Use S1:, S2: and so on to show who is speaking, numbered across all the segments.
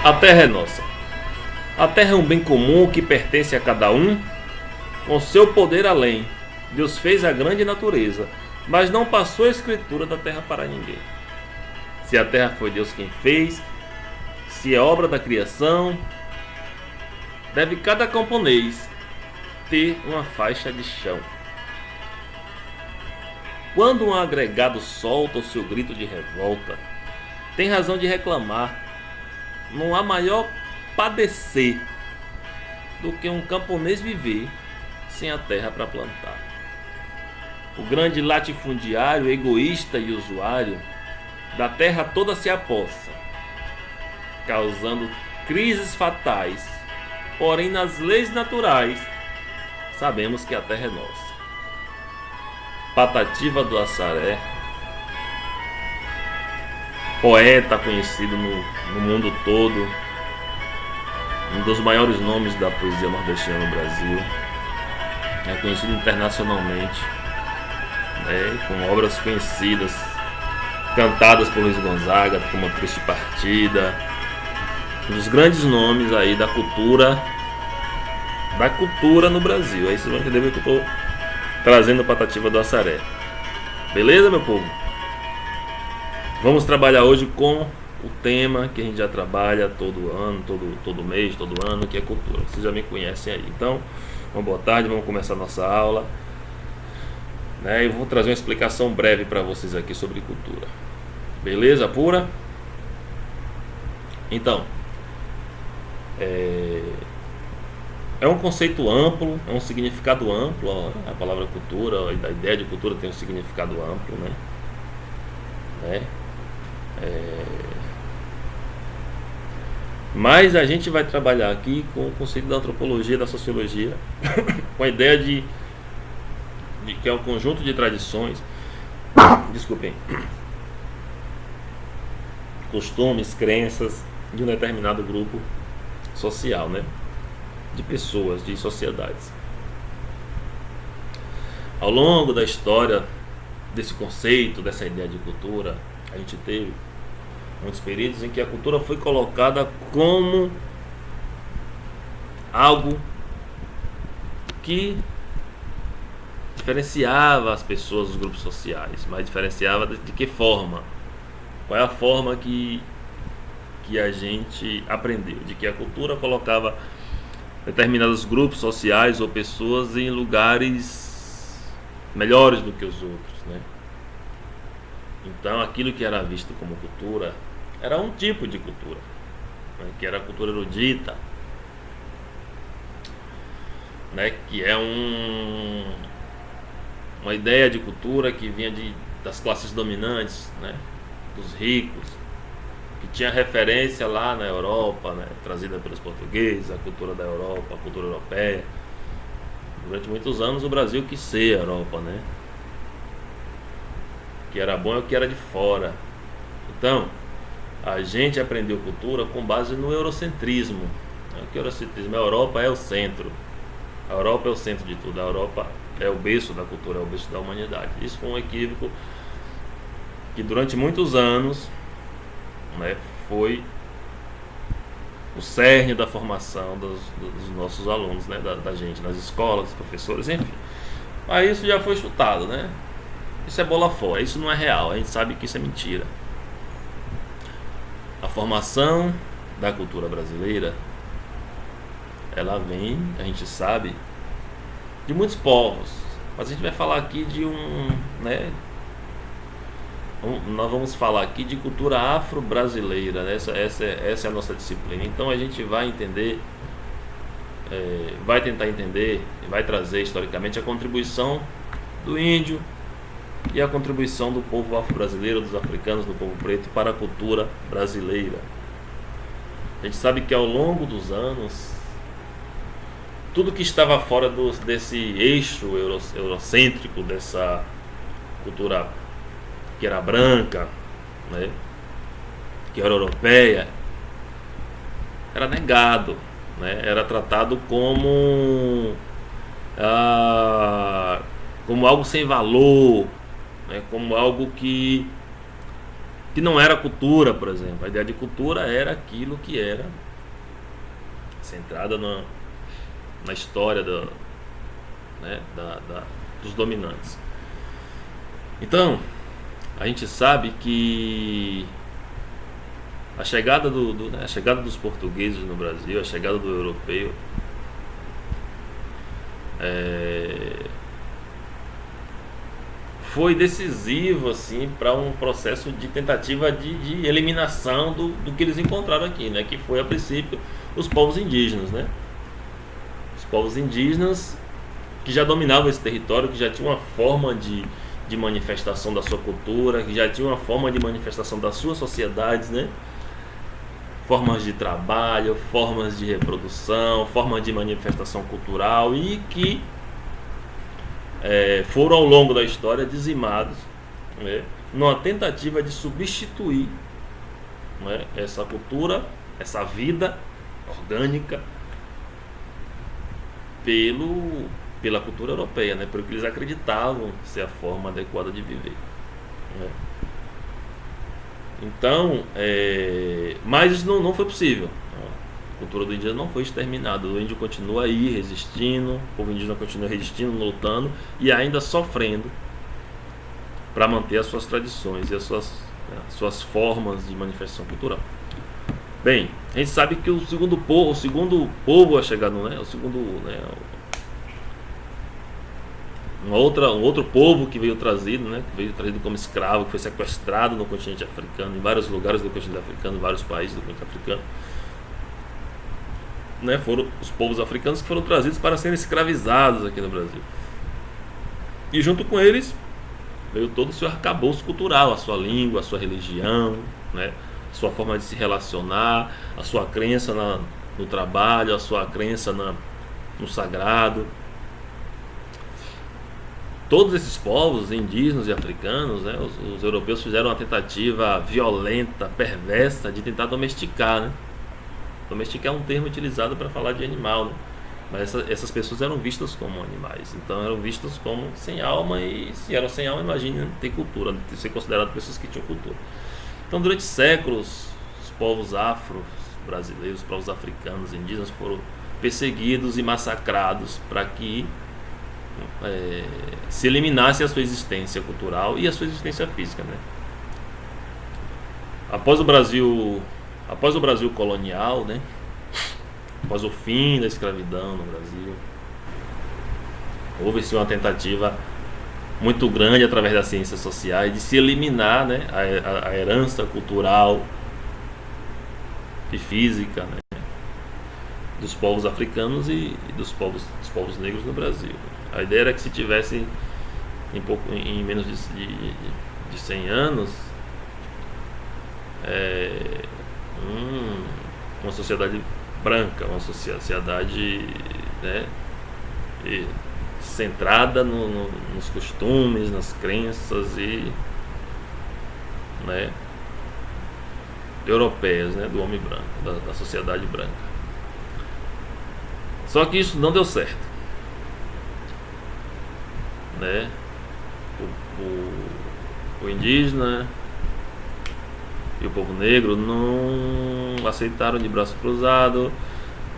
S1: A terra é nossa. A terra é um bem comum que pertence a cada um, com seu poder além. Deus fez a grande natureza, mas não passou a escritura da terra para ninguém. Se a terra foi Deus quem fez, se é obra da criação, deve cada camponês ter uma faixa de chão. Quando um agregado solta o seu grito de revolta, tem razão de reclamar. Não há maior padecer do que um camponês viver sem a terra para plantar. O grande latifundiário, egoísta e usuário da terra toda se apossa, causando crises fatais. Porém, nas leis naturais, sabemos que a terra é nossa. Patativa do Assaré, poeta conhecido no mundo todo, um dos maiores nomes da poesia nordestina no Brasil, é conhecido internacionalmente, com obras conhecidas, cantadas por Luiz Gonzaga, como A Triste Partida, um dos grandes nomes aí da cultura no Brasil. Aí vocês vão entender o que eu estou trazendo a Patativa do Assaré. Beleza, meu povo? Vamos trabalhar hoje com o tema que a gente já trabalha todo ano, todo mês, todo ano, que é cultura. Vocês já me conhecem aí. Então, uma boa tarde, vamos começar a nossa aula. Eu vou trazer uma explicação breve para vocês aqui sobre cultura. Beleza, pura? Então, é um conceito amplo, é um significado amplo. A palavra cultura, a ideia de cultura tem um significado amplo, Mas a gente vai trabalhar aqui com o conceito da antropologia, da sociologia, com a ideia de que é um conjunto de tradições, costumes, crenças de um determinado grupo social, de pessoas, de sociedades. Ao longo da história desse conceito, dessa ideia de cultura, a gente teve muitos períodos em que a cultura foi colocada como algo que diferenciava as pessoas dos grupos sociais, mas diferenciava de que forma? Qual é a forma que a gente aprendeu? De que a cultura colocava determinados grupos sociais ou pessoas em lugares melhores do que os outros, Então, aquilo que era visto como cultura era um tipo de cultura, que era a cultura erudita, que é uma ideia de cultura que vinha das classes dominantes, dos ricos, que tinha referência lá na Europa, trazida pelos portugueses, a cultura da Europa, a cultura europeia. Durante muitos anos o Brasil quis ser a Europa, O que era bom é o que era de fora. Então, a gente aprendeu cultura com base no eurocentrismo. O que é o eurocentrismo? A Europa é o centro. A Europa é o centro de tudo. A Europa é o berço da cultura, é o berço da humanidade. Isso foi um equívoco que durante muitos anos foi o cerne da formação dos nossos alunos, da gente, nas escolas, dos professores, enfim. Mas isso já foi chutado, Isso é bola fora, isso não é real, a gente sabe que isso é mentira. A formação da cultura brasileira, ela vem, a gente sabe, de muitos povos, mas a gente vai falar aqui de nós vamos falar aqui de cultura afro-brasileira, Essa é a nossa disciplina. Então a gente vai entender, vai tentar entender e vai trazer historicamente a contribuição do índio e a contribuição do povo afro-brasileiro, dos africanos, do povo preto para a cultura brasileira. A gente sabe que ao longo dos anos, tudo que estava fora desse eixo eurocêntrico, dessa cultura que era branca, que era europeia, era negado, era tratado como algo sem valor, como algo que que não era cultura, por exemplo. A ideia de cultura era aquilo que era centrada na história né, dos dominantes. Então, a gente sabe que a chegada, a chegada dos portugueses no Brasil, a chegada do europeu, foi decisivo assim, para um processo de tentativa de eliminação do que eles encontraram aqui, né? Que foi, a princípio, os povos indígenas, né? Os povos indígenas que já dominavam esse território, que já tinham uma forma de manifestação da sua cultura, que já tinham uma forma de manifestação das suas sociedades, né? Formas de trabalho, formas de reprodução, formas de manifestação cultural, e que foram ao longo da história dizimados, né, numa tentativa de substituir, né, essa cultura, essa vida orgânica pela cultura europeia, né, pelo que eles acreditavam ser a forma adequada de viver, né. Então, mas isso não foi possível. A cultura do índio não foi exterminada. O índio continua aí resistindo, o povo indígena continua resistindo, lutando e ainda sofrendo para manter as suas tradições e as suas formas de manifestação cultural. Bem, a gente sabe que o segundo povo a chegar no, o segundo, um outro povo que veio trazido, né, que veio trazido como escravo, que foi sequestrado no continente africano, em vários lugares do continente africano, em vários países do continente africano, né, foram os povos africanos que foram trazidos para serem escravizados aqui no Brasil. E junto com eles veio todo o seu arcabouço cultural, a sua língua, a sua religião, né, a sua forma de se relacionar, a sua crença no trabalho, a sua crença no sagrado. Todos esses povos indígenas e africanos, né, os europeus fizeram uma tentativa violenta, perversa, de tentar domesticar, né? Domesticar é um termo utilizado para falar de animal, né? Mas essas pessoas eram vistas como animais, então eram vistas como sem alma, e se eram sem alma, imagine ter cultura, ser considerado pessoas que tinham cultura. Então, durante séculos, os povos afro-brasileiros, os povos africanos, indígenas, foram perseguidos e massacrados para que se eliminasse a sua existência cultural e a sua existência física, né? Após o Brasil colonial, né? Após o fim da escravidão no Brasil, houve-se uma tentativa muito grande através das ciências sociais de se eliminar, né, a herança cultural e física, né, dos povos africanos e dos povos negros no Brasil. A ideia era que se tivesse em menos de 100 anos uma sociedade branca, uma sociedade, né, centrada nos costumes, nas crenças e, né, europeias, né, do homem branco, da sociedade branca. Só que isso não deu certo, né? O indígena e o povo negro não aceitaram de braço cruzado.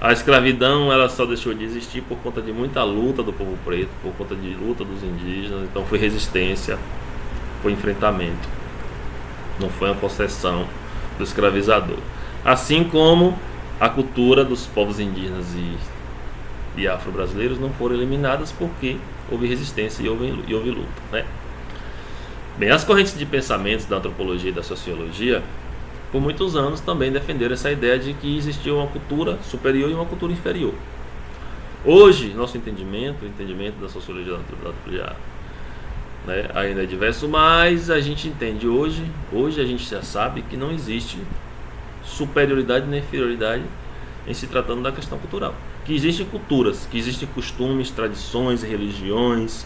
S1: A escravidão, ela só deixou de existir por conta de muita luta do povo preto, por conta de luta dos indígenas. Então foi resistência, foi enfrentamento, não foi uma concessão do escravizador. Assim como a cultura dos povos indígenas e afro-brasileiros não foram eliminadas porque houve resistência e houve luta, né? Bem, as correntes de pensamentos da antropologia e da sociologia, por muitos anos, também defenderam essa ideia de que existia uma cultura superior e uma cultura inferior. Hoje, nosso entendimento, o entendimento da sociologia da antropologia, né, ainda é diverso, mas a gente entende hoje a gente já sabe que não existe superioridade nem inferioridade em se tratando da questão cultural. Que existem culturas, que existem costumes, tradições, religiões,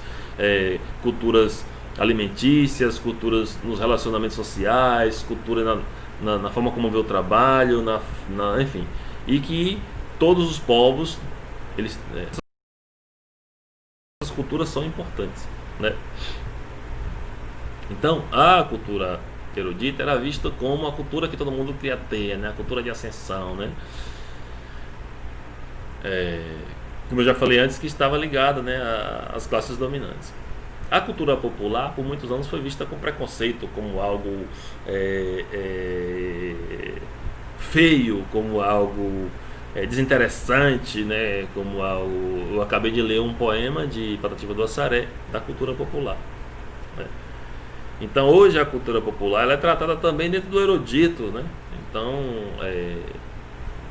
S1: culturas alimentícias, culturas nos relacionamentos sociais, cultura na forma como vê o trabalho, enfim, e que todos os povos, essas culturas são importantes, né? Então, a cultura erudita era vista como a cultura que todo mundo queria ter, né? A cultura de ascensão, né? Como eu já falei antes, que estava ligada, né, às classes dominantes. A cultura popular, por muitos anos, foi vista com preconceito, como algo feio, como algo desinteressante, né, como algo... Eu acabei de ler um poema de Patativa do Assaré, da cultura popular, né? Então, hoje a cultura popular ela é tratada também dentro do erudito, né? Então,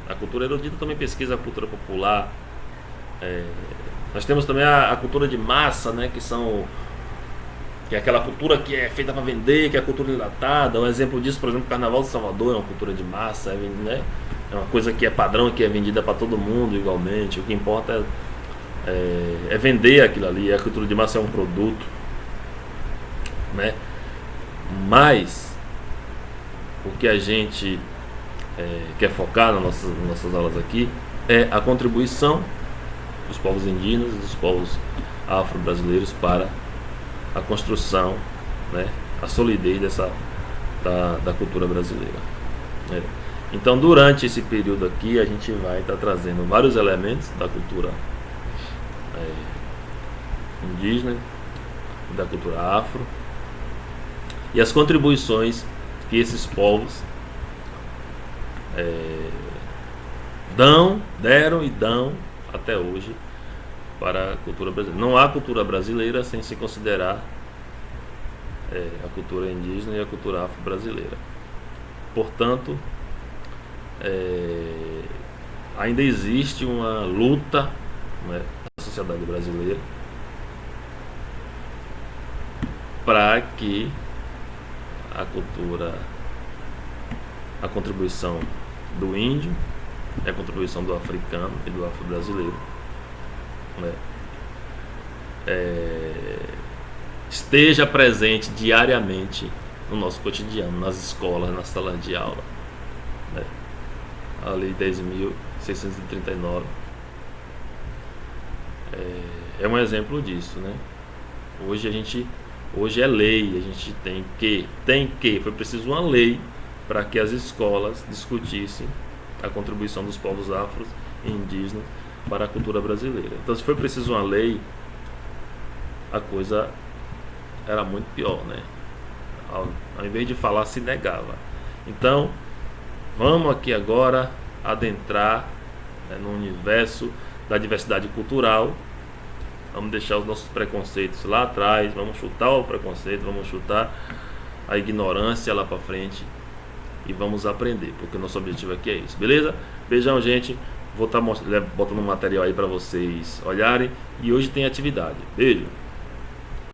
S1: a cultura erudita também pesquisa a cultura popular. Nós temos também a cultura de massa, né? Que é aquela cultura que é feita para vender, que é a cultura enlatada. Um exemplo disso, por exemplo, o Carnaval de Salvador é uma cultura de massa, né? É uma coisa que é padrão, que é vendida para todo mundo igualmente. O que importa é vender aquilo ali. A cultura de massa é um produto, né? Mas o que a gente quer focar nas nossas aulas aqui é a contribuição dos povos indígenas e dos povos afro-brasileiros para a construção, né, a solidez da cultura brasileira. Então, durante esse período aqui, a gente vai estar trazendo vários elementos da cultura indígena, da cultura afro, e as contribuições que esses povos deram e dão até hoje para a cultura brasileira. Não há cultura brasileira sem se considerar a cultura indígena e a cultura afro-brasileira. Portanto, ainda existe uma luta, né, na sociedade brasileira para que a contribuição do índio, a contribuição do africano e do afro-brasileiro, né, esteja presente diariamente no nosso cotidiano, nas escolas, nas salas de aula, né? A Lei 10.639 é um exemplo disso, né? Hoje é lei, a gente foi preciso uma lei para que as escolas discutissem a contribuição dos povos afros e indígenas para a cultura brasileira. Então, se foi preciso uma lei, a coisa era muito pior, né? Ao invés de falar, se negava. Então, vamos aqui agora adentrar, né, no universo da diversidade cultural. Vamos deixar os nossos preconceitos lá atrás, vamos chutar o preconceito, vamos chutar a ignorância lá para frente e vamos aprender, porque o nosso objetivo aqui é isso, beleza? Beijão, gente. Vou estar botando um material aí para vocês olharem, e hoje tem atividade. Beijo.